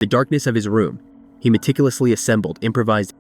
the darkness of his room, he meticulously assembled improvised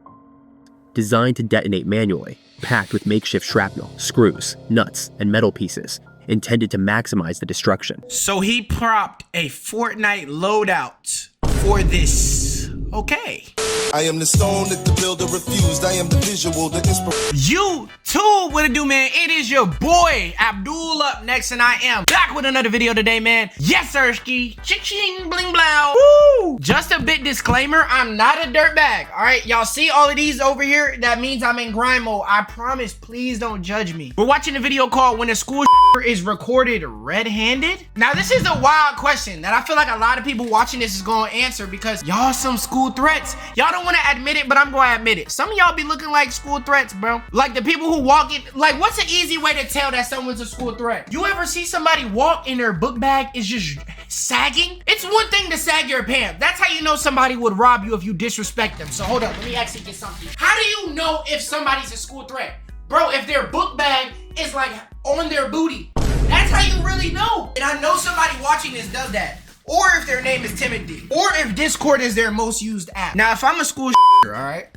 designed to detonate manually, packed with makeshift shrapnel, screws, nuts, and metal pieces, intended to maximize the destruction. So he propped a Fortnite loadout for this. Okay. I am the stone that the builder refused. I am the visual, the inspiration. You too, what it do, man? It is your boy Abdul up next, and I am back with another video today, man. Yes, Sirski. Ching bling blow. Woo! Just a bit disclaimer, I'm not a dirtbag. All right, y'all see all of these over here? That means I'm in grind mode. I promise, please don't judge me. We're watching a video called When a School is Recorded Red-Handed. Now, this is a wild question that I feel like a lot of people watching this is going to answer because y'all some school threats. Y'all don't want to admit it, but I'm going to admit it. Some of y'all be looking like school threats, bro. Like the people who walk in, like what's an easy way to tell that someone's a school threat? You ever see somebody walk and their book bag is just sagging? It's one thing to sag your pants. That's how you know somebody would rob you if you disrespect them. So hold up, let me actually get something. How do you know if somebody's a school threat? Bro, if their book bag is like on their booty, that's how you really know. And I know somebody watching this does that. Or if their name is Timothy. Or if Discord is their most used app. Now, if I'm a school all right.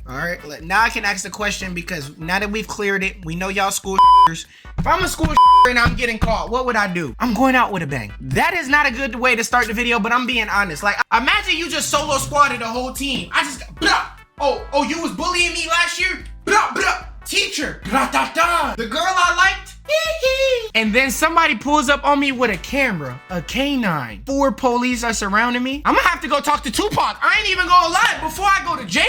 Now I can ask the question because now that we've cleared it, we know y'all school If I'm a school and I'm getting caught, what would I do? I'm going out with a bang. That is not a good way to start the video, but I'm being honest. Like, imagine you just solo squatted the whole team. I just, blah. Oh, you was bullying me last year? Blah, blah. Teacher, blah, da, da. The girl I liked? And then somebody pulls up on me with a camera, a canine. 4 police are surrounding me. I'm gonna have to go talk to Tupac. I ain't even gonna lie, before I go to jail.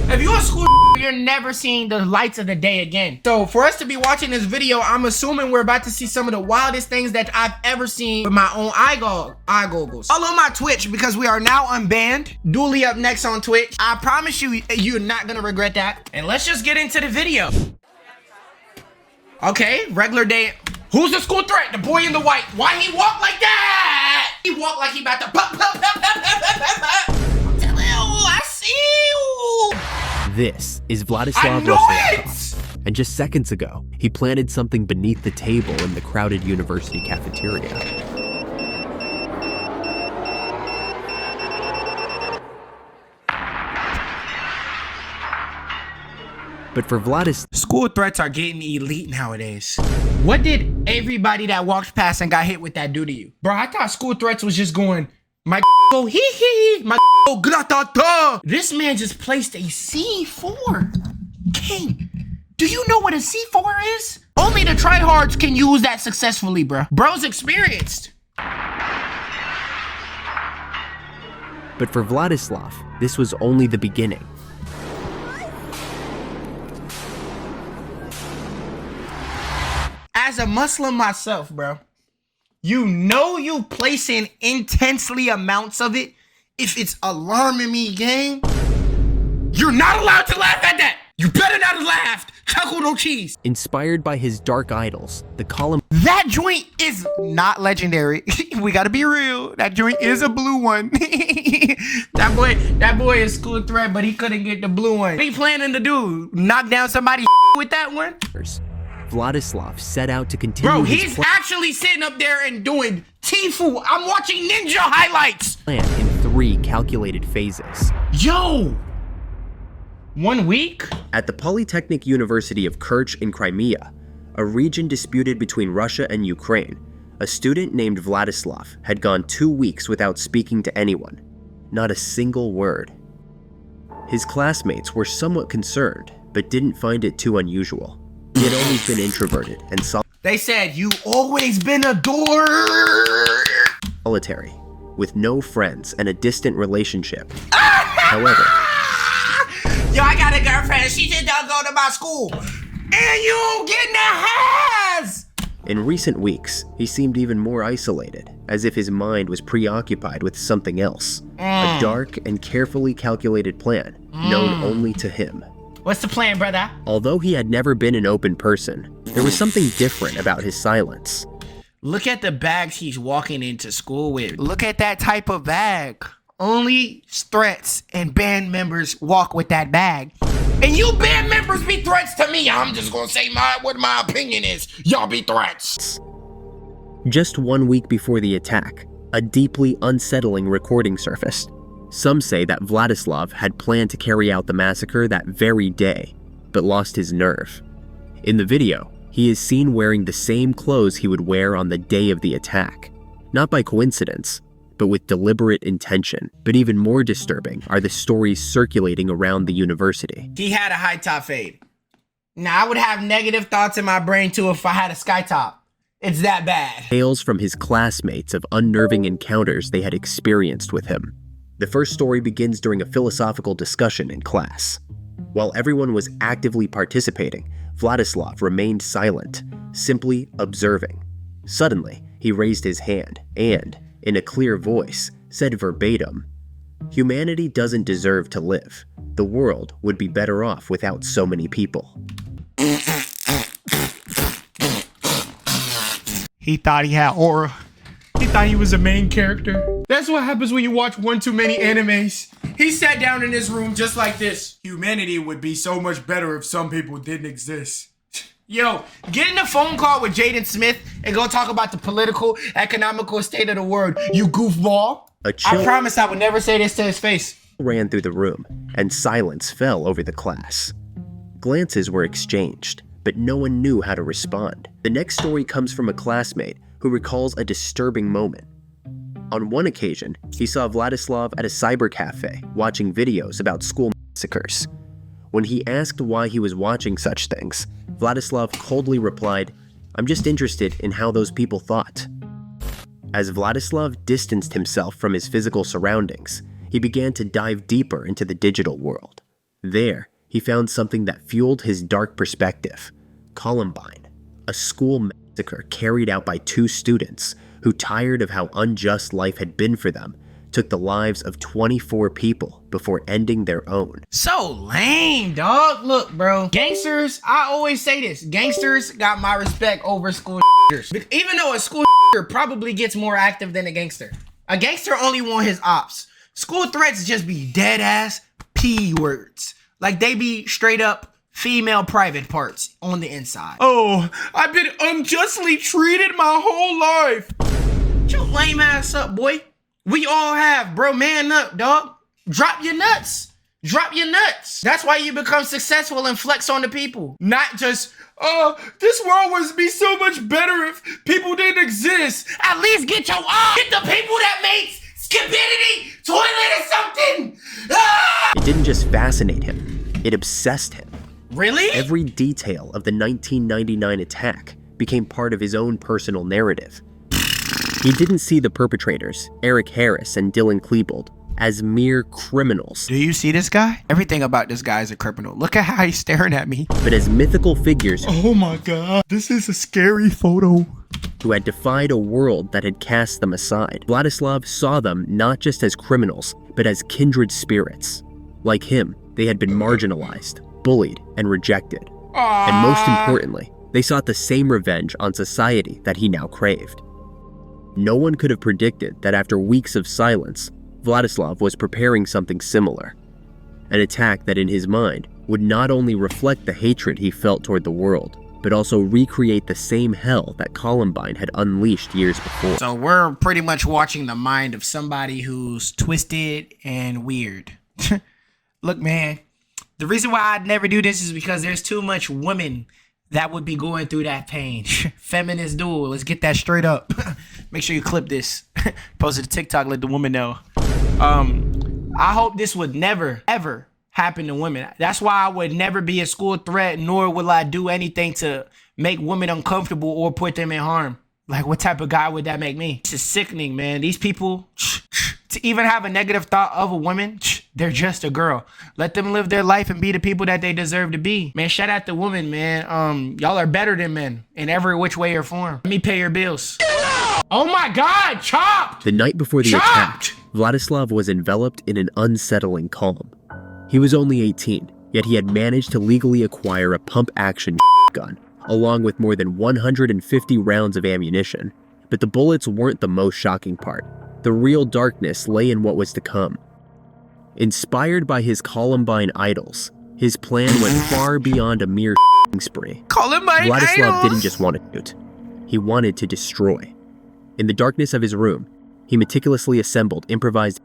If you're a school, you're never seeing the lights of the day again. So for us to be watching this video, I'm assuming we're about to see some of the wildest things that I've ever seen with my own eye goggles. Follow my Twitch because we are now unbanned. Dooley up next on Twitch. I promise you, you're not gonna regret that. And let's just get into the video. Okay, regular day. Who's the school threat? The boy in the white. Why he walk like that? He walk like he about to pop. I'm telling you, I see you. This is Vladislav Rosenthal. And just seconds ago, he planted something beneath the table in the crowded university cafeteria. But for Vladislav, school threats are getting elite nowadays. What did everybody that walked past and got hit with that do to you? Bro, I thought school threats was just going, my go hee hee, my go gratata. This man just placed a C4. King, do you know what a C4 is? Only the tryhards can use that successfully, bro. Bro's experienced. But for Vladislav, this was only the beginning. As a Muslim myself, bro, you know you placing intensely amounts of it. If it's alarming me, gang, you're not allowed to laugh at that. You better not have laughed. Chuckle no cheese. Inspired by his dark idols, the column. That joint is not legendary. We gotta be real. That joint is a blue one. that boy is school threat, but he couldn't get the blue one. What are you planning to do? Knock down somebody with that one? Vladislav set out to continue. Bro, he's actually sitting up there and doing Tifu. I'm watching ninja highlights. Plan in 3 calculated phases. Yo, 1 week? At the Polytechnic University of Kerch in Crimea, a region disputed between Russia and Ukraine, a student named Vladislav had gone 2 weeks without speaking to anyone. Not a single word. His classmates were somewhat concerned, but didn't find it too unusual. He had always been introverted and They said, you always been a solitary, with no friends and a distant relationship. However, yo, I got a girlfriend. She just don't go to my school. And you getting a has. In recent weeks, he seemed even more isolated, as if his mind was preoccupied with something else. A dark and carefully calculated plan, known only to him. What's the plan, brother? Although he had never been an open person, there was something different about his silence. Look at the bags he's walking into school with. Look at that type of bag. Only threats and band members walk with that bag. And you band members be threats to me. I'm just gonna say what my opinion is. Y'all be threats. Just 1 week before the attack, a deeply unsettling recording surfaced. Some say that Vladislav had planned to carry out the massacre that very day, but lost his nerve. In the video, he is seen wearing the same clothes he would wear on the day of the attack, not by coincidence, but with deliberate intention. But even more disturbing are the stories circulating around the university. He had a high top fade. Now, I would have negative thoughts in my brain too if I had a sky top. It's that bad. Tales from his classmates of unnerving encounters they had experienced with him. The first story begins during a philosophical discussion in class. While everyone was actively participating, Vladislav remained silent, simply observing. Suddenly, he raised his hand and, in a clear voice, said verbatim, "Humanity doesn't deserve to live. The world would be better off without so many people." He thought he had aura. He thought he was a main character. That's what happens when you watch one too many animes. He sat down in his room just like this. Humanity would be so much better if some people didn't exist. Yo, get in a phone call with Jaden Smith and go talk about the political, economical state of the world, you goofball. I promise I would never say this to his face. Ran through the room, and silence fell over the class. Glances were exchanged, but no one knew how to respond. The next story comes from a classmate who recalls a disturbing moment. On one occasion, he saw Vladislav at a cyber cafe watching videos about school massacres. When he asked why he was watching such things, Vladislav coldly replied, "I'm just interested in how those people thought." As Vladislav distanced himself from his physical surroundings, he began to dive deeper into the digital world. There, he found something that fueled his dark perspective: Columbine, a school massacre carried out by two students who, tired of how unjust life had been for them, took the lives of 24 people before ending their own. So lame, dog. Look, bro. Gangsters, I always say this, gangsters got my respect over school ***ers. Even though a school ***er probably gets more active than a gangster. A gangster only want his ops. School threats just be dead ass P words. Like they be straight up female private parts on the inside. Oh, I've been unjustly treated my whole life. Shut your lame ass up, boy. We all have, bro. Man up, dog. Drop your nuts. Drop your nuts. That's why you become successful and flex on the people. Not just, oh, this world would be so much better if people didn't exist. At least get your Get the people that makes stupidity toilet or something. Ah! It didn't just fascinate him, it obsessed him. Really? Every detail of the 1999 attack became part of his own personal narrative. He didn't see the perpetrators, Eric Harris and Dylan Klebold, as mere criminals. Do you see this guy? Everything about this guy is a criminal. Look at how he's staring at me. But as mythical figures. Oh my God, this is a scary photo. Who had defied a world that had cast them aside. Vladislav saw them not just as criminals, but as kindred spirits. Like him, they had been marginalized, bullied, and rejected. And most importantly, they sought the same revenge on society that he now craved. No one could have predicted that after weeks of silence, Vladislav was preparing something similar. An attack that in his mind would not only reflect the hatred he felt toward the world, but also recreate the same hell that Columbine had unleashed years before. So we're pretty much watching the mind of somebody who's twisted and weird. Look, man, the reason why I'd never do this is because there's too much women that would be going through that pain. Feminist duel. Let's get that straight up. Make sure you clip this. Post it to TikTok. Let the woman know. I hope this would never, ever happen to women. That's why I would never be a school threat, nor will I do anything to make women uncomfortable or put them in harm. Like, what type of guy would that make me? This is sickening, man. These people, to even have a negative thought of a woman, they're just a girl. Let them live their life and be the people that they deserve to be. Man, shout out to women, man. Y'all are better than men in every which way or form. Let me pay your bills. Oh my God, chopped! The night before the attack, Vladislav was enveloped in an unsettling calm. He was only 18, yet he had managed to legally acquire a pump-action gun, along with more than 150 rounds of ammunition. But the bullets weren't the most shocking part. The real darkness lay in what was to come. Inspired by his Columbine idols, his plan went far beyond a mere spree. Columbine Vladislav didn't just want to shoot. He wanted to destroy. In the darkness of his room, he meticulously assembled improvised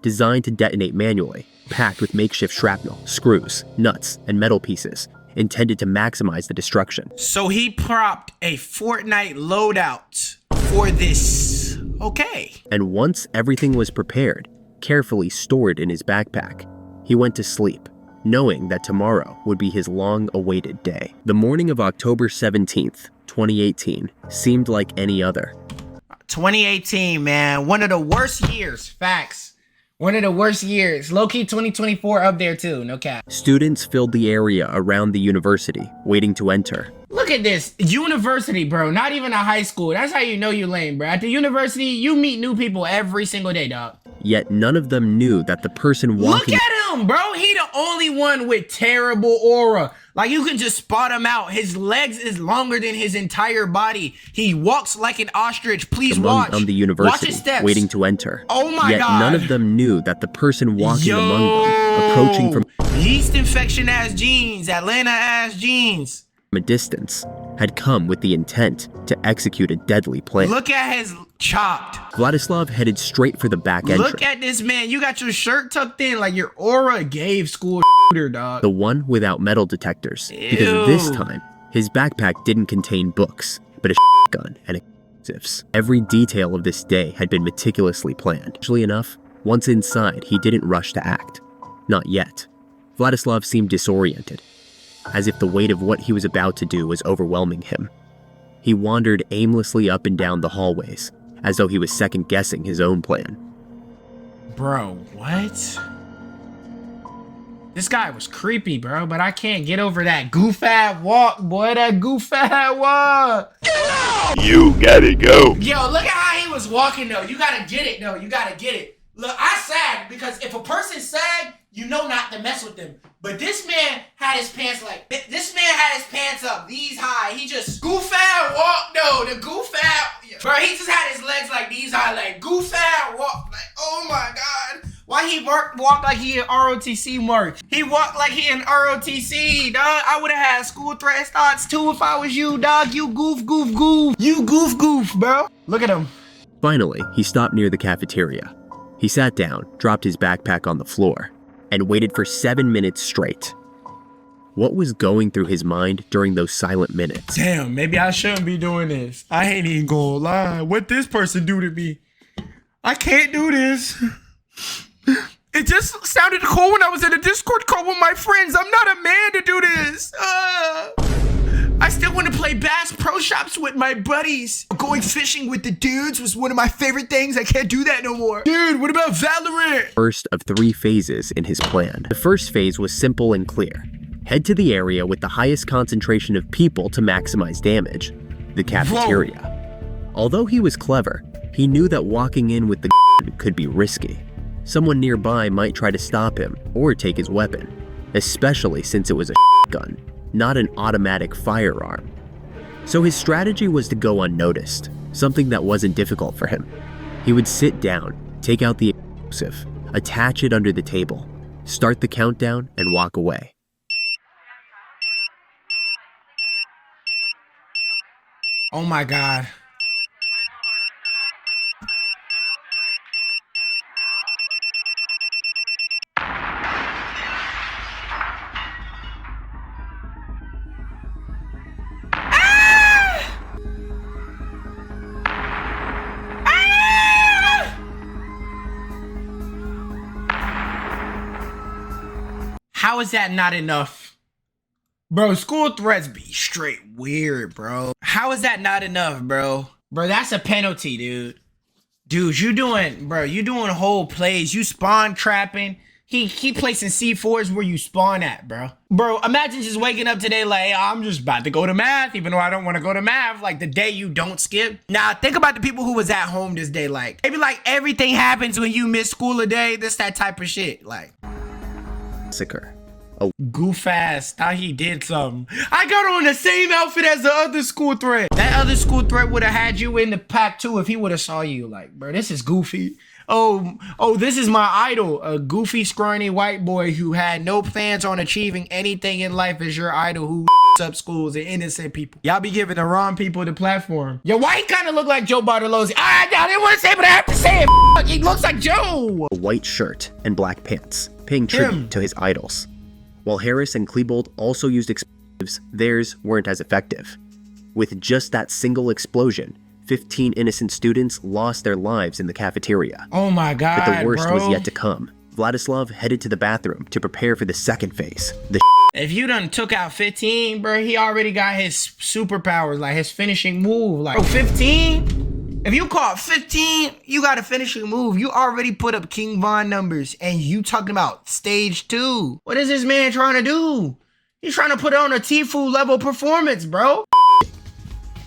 designed to detonate manually, packed with makeshift shrapnel, screws, nuts, and metal pieces, intended to maximize the destruction. So he propped a Fortnite loadout for this. Okay. And once everything was prepared, carefully stored in his backpack, he went to sleep, knowing that tomorrow would be his long-awaited day. The morning of October 17th, 2018, seemed like any other. 2018, man. One of the worst years. Facts. One of the worst years. Low-key 2024 up there too, no cap. Students filled the area around the university, waiting to enter. Look at this. University, bro. Not even a high school. That's how you know you lame, bro. At the university, you meet new people every single day, dog. Yet none of them knew that the person walking— Look at him, bro. He the only one with terrible aura. Like, you can just spot him out. His legs is longer than his entire body. He walks like an ostrich. Please watch. On the university, watch his steps. waiting to enter. Oh my Yet God. none of them knew that the person walking among them, approaching from yeast infection ass jeans, Atlanta ass jeans. a distance, had come with the intent to execute a deadly plan. Look at his chopped. Vladislav headed straight for the back entrance. Look at this man. You got your shirt tucked in like your aura gave school shooter, dog. The one without metal detectors. Ew. Because this time, his backpack didn't contain books, but a gun and explosives. Every detail of this day had been meticulously planned. Strangely enough, once inside, he didn't rush to act. Not yet. Vladislav seemed disoriented, as if the weight of what he was about to do was overwhelming him. He wandered aimlessly up and down the hallways, as though he was second-guessing his own plan. Bro, what? This guy was creepy, bro, but I can't get over that goof-ass walk, boy. That goof-ass walk. You gotta go. Yo, look at how he was walking, though. You gotta get it, though. You gotta get it. Look, I sag because if a person sag, you know not to mess with them. But this man had his pants like, this man had his pants up these high. He just goof-ass walk, though. The goof-ass, bro, he just had his legs like these high, like goof-ass walk. Like, oh my God. Why he walked like he in ROTC march? He walked like he in ROTC, dog. I would have had school threat thoughts too if I was you, dog. You goof, goof, goof. You goof, goof, bro. Look at him. Finally, he stopped near the cafeteria. He sat down, dropped his backpack on the floor, and waited for 7 minutes straight. What was going through his mind during those silent minutes? Damn, maybe I shouldn't be doing this. I ain't even gonna lie. What this person do to me? I can't do this. It just sounded cool when I was in a Discord call with my friends. I'm not a man to do this. I still want to play Bass Pro Shops with my buddies. Going fishing with the dudes was one of my favorite things. I can't do that no more. Dude, what about Valorant? First of 3 phases in his plan. The first phase was simple and clear. Head to the area with the highest concentration of people to maximize damage, the cafeteria. Whoa. Although he was clever, he knew that walking in with the could be risky. Someone nearby might try to stop him or take his weapon, especially since it was a gun, not an automatic firearm. So his strategy was to go unnoticed, something that wasn't difficult for him. He would sit down, take out the explosive, attach it under the table, start the countdown, and walk away. Oh my God. How is that not enough? Bro, school threats be straight weird, bro. How is that not enough, bro? Bro, that's a penalty, dude. Dude, you doing whole plays. You spawn trapping. He placing C4s where you spawn at, bro. Bro, imagine just waking up today like, hey, I'm just about to go to math, even though I don't want to go to math, like the day you don't skip. Now, think about the people who was at home this day, like, maybe like everything happens when you miss school a day, this, that type of shit, like. Massacre. Goof ass, thought he did something. I got on the same outfit as the other school threat. That other school threat would have had you in the pack too if he would have saw you. Like, bro, this is goofy. Oh, this is my idol. A goofy, scrawny white boy who had no plans on achieving anything in life is your idol who up schools and innocent people. Y'all be giving the wrong people the platform. Yo, why he kind of look like Joe Bartolozzi? I didn't want to say it, but I have to say it. He looks like Joe. A white shirt and black pants, paying tribute to his idols. While Harris and Klebold also used explosives, theirs weren't as effective. With just that single explosion, 15 innocent students lost their lives in the cafeteria. Oh my God, but the worst bro. was yet to come. Vladislav headed to the bathroom to prepare for the second phase. If you done took out 15, bro, he already got his superpowers, like his finishing move. Like, bro, 15? If you caught 15, you got a finishing move. You already put up King Von numbers, and you talking about stage 2. What is this man trying to do? He's trying to put on a Tfue level performance, bro.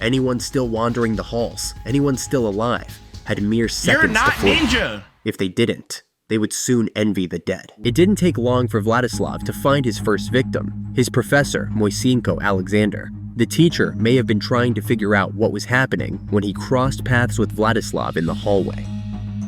Anyone still wandering the halls, anyone still alive, had mere seconds You're not to form. ninja. If they didn't, they would soon envy the dead. It didn't take long for Vladislav to find his first victim, his professor, Moisenko Alexander. The teacher may have been trying to figure out what was happening when he crossed paths with Vladislav in the hallway.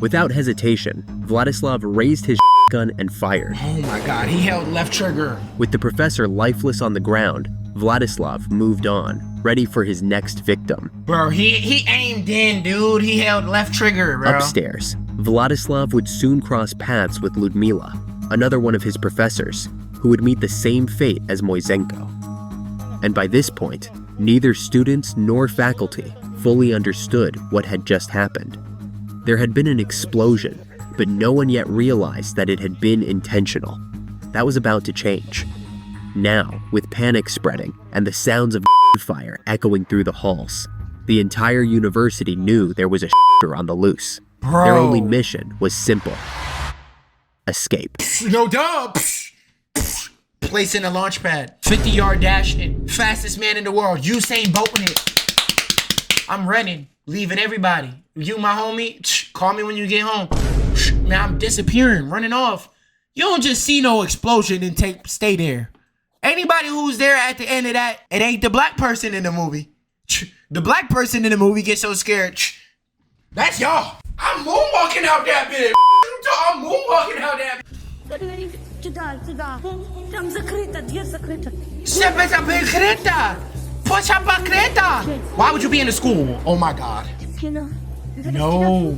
Without hesitation, Vladislav raised his gun and fired. Oh my God, he held left trigger. With the professor lifeless on the ground, Vladislav moved on, ready for his next victim. Bro, he aimed in, dude. He held left trigger, bro. Upstairs, Vladislav would soon cross paths with Ludmila, another one of his professors, who would meet the same fate as Moisenko. And by this point, neither students nor faculty fully understood what had just happened. There had been an explosion, but no one yet realized that it had been intentional. That was about to change. Now, with panic spreading and the sounds of fire echoing through the halls, the entire university knew there was a on the loose. Bro. Their only mission was simple: escape. No duh. Place in a launch pad. 50-yard dash in. Fastest man in the world. Usain Bolt in it. I'm running. Leaving everybody. You my homie. Call me when you get home. Man, I'm disappearing. Running off. You don't just see no explosion and stay there. Anybody who's there at the end of that, it ain't the black person in the movie. The black person in the movie gets so scared. That's y'all. I'm moonwalking out that bitch. I'm moonwalking out that bitch. Why would you be in the school? Oh my God. No.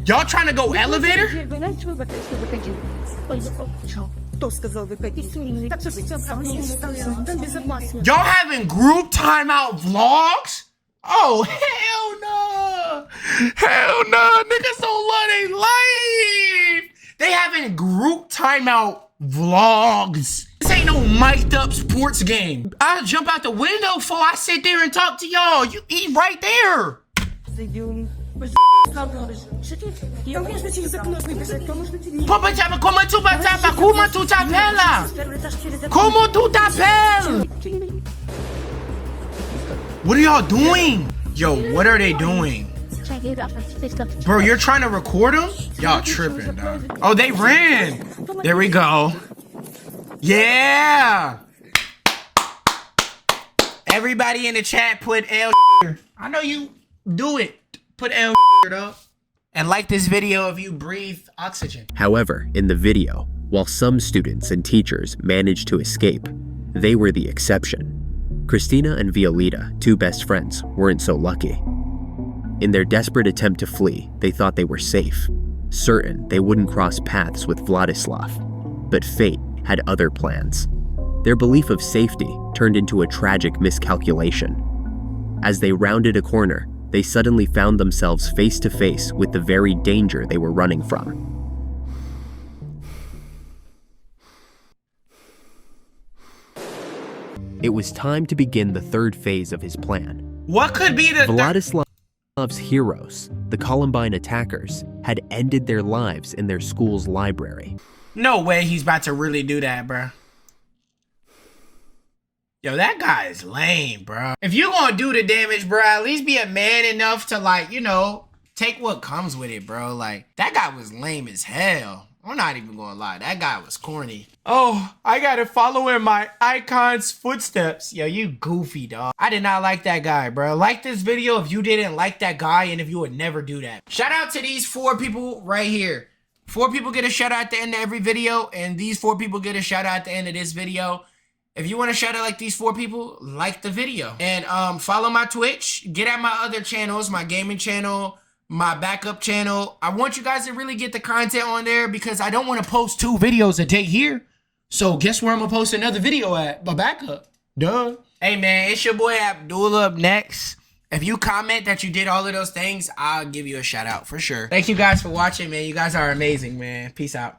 Y'all trying to go elevator? Y'all having group timeout vlogs? Oh, hell no. Hell no. Niggas don't love their life. They having group timeout vlogs. This ain't no mic'd up sports game. I'll jump out the window before I sit there and talk to y'all. You eat right there. What are y'all doing? Yo, what are they doing? Bro, you're trying to record them? Y'all tripping, dog. Oh, they ran. There we go. Yeah. Everybody in the chat put L. I know you do it. Put L up. And like this video if you breathe oxygen. However, in the video, while some students and teachers managed to escape, they were the exception. Christina and Violeta, two best friends, weren't so lucky. In their desperate attempt to flee, they thought they were safe, certain they wouldn't cross paths with Vladislav. But fate had other plans. Their belief of safety turned into a tragic miscalculation. As they rounded a corner, they suddenly found themselves face to face with the very danger they were running from. It was time to begin the third phase of his plan. What could be the Vladislav's heroes, the Columbine attackers, had ended their lives in their school's library. No way he's about to really do that, bro. Yo, that guy is lame, bro. If you gonna do the damage, bro, at least be a man enough to, like, you know, take what comes with it, bro. Like, that guy was lame as hell. I'm not even gonna lie. That guy was corny. Oh, I gotta follow in my icon's footsteps. Yo, you goofy, dog. I did not like that guy, bro. Like this video if you didn't like that guy and if you would never do that. Shout out to these 4 people right here. 4 people get a shout out at the end of every video, and these 4 people get a shout out at the end of this video. If you want to shout out like these 4 people, like the video. And follow my Twitch. Get at my other channels, my gaming channel, my backup channel. I want you guys to really get the content on there because I don't want to post 2 videos a day here. So guess where I'm going to post another video at? My backup. Duh. Hey, man, it's your boy Abdullah up next. If you comment that you did all of those things, I'll give you a shout out for sure. Thank you guys for watching, man. You guys are amazing, man. Peace out.